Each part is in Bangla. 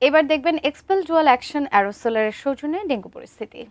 এবার দেখবেন এক্সপেল ডুয়াল অ্যাকশন অ্যারোসোলের সৌজন্যে ডেঙ্গু পরিস্থিতি।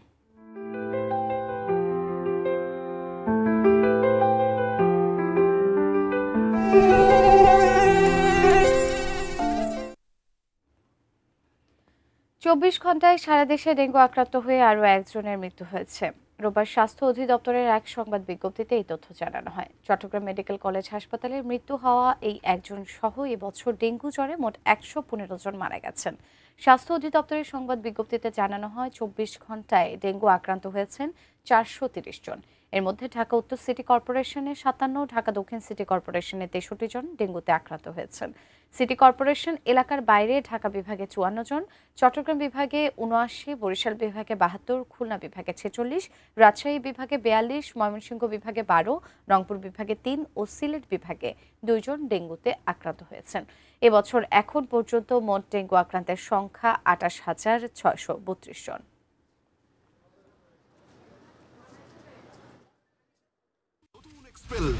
চব্বিশ ঘন্টায় সারা দেশে ডেঙ্গু আক্রান্ত হয়ে আরও একজনের মৃত্যু হয়েছে। রোববার স্বাস্থ্য অধিদপ্তরের এক সংবাদ বিজ্ঞপ্তিতে এই তথ্য জানানো হয়। চট্টগ্রাম মেডিকেল কলেজ হাসপাতালে মৃত্যু হওয়া এই একজন সহ এবছর ডেঙ্গু জ্বরে মোট ১১৫ জন মারা গেছেন। স্বাস্থ্য অধিদপ্তরের সংবাদ বিজ্ঞপ্তিতে জানানো হয় ২৪ ঘন্টায় ডেঙ্গু আক্রান্ত হয়েছেন ৪৩০ জন। এর মধ্যে ঢাকা উত্তর সিটি কর্পোরেশনে ৫৭, ঢাকা দক্ষিণ সিটি কর্পোরেশনে ৬৩ জন ডেঙ্গুতে আক্রান্ত হয়েছেন। সিটি কর্পোরেশন এলাকার বাইরে ঢাকা বিভাগে ৫৪ জন, চট্টগ্রাম বিভাগে ৭৯, বরিশাল বিভাগে ৭২, খুলনা বিভাগে ৪৬, রাজশাহী বিভাগে ৪২, ময়মনসিংহ বিভাগে ১২, রংপুর বিভাগে ৩ ও সিলেট বিভাগে ২ জন ডেঙ্গুতে আক্রান্ত হয়েছেন। এবছর এখন পর্যন্ত মোট ডেঙ্গু আক্রান্তের সংখ্যা ২৮,৬৩২ জন।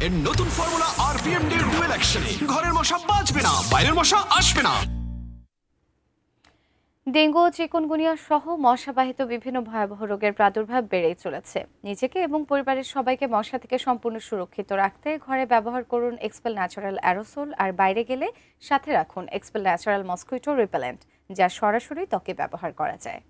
এর নতুন ফর্মুলা আরপিএম ডি ডুয়েল অ্যাকশনে ঘরের মশা বাঁচবে না, বাইরের মশা আসবে না। ডেঙ্গু ও চিকুনগুনিয়া সহ মশাবাহিত বিভিন্ন ভয়াবহ রোগের প্রাদুর্ভাব বেড়েই চলেছে। নিজেকে এবং পরিবারের সবাইকে মশা থেকে সম্পূর্ণ সুরক্ষিত রাখতে ঘরে ব্যবহার করুন এক্সপেল ন্যাচারাল অ্যারোসোল, আর বাইরে গেলে সাথে রাখুন এক্সপেল ন্যাচারাল মসকুইটো রিপেলেন্ট, যা সরাসরি ত্বকে ব্যবহার করা যায়।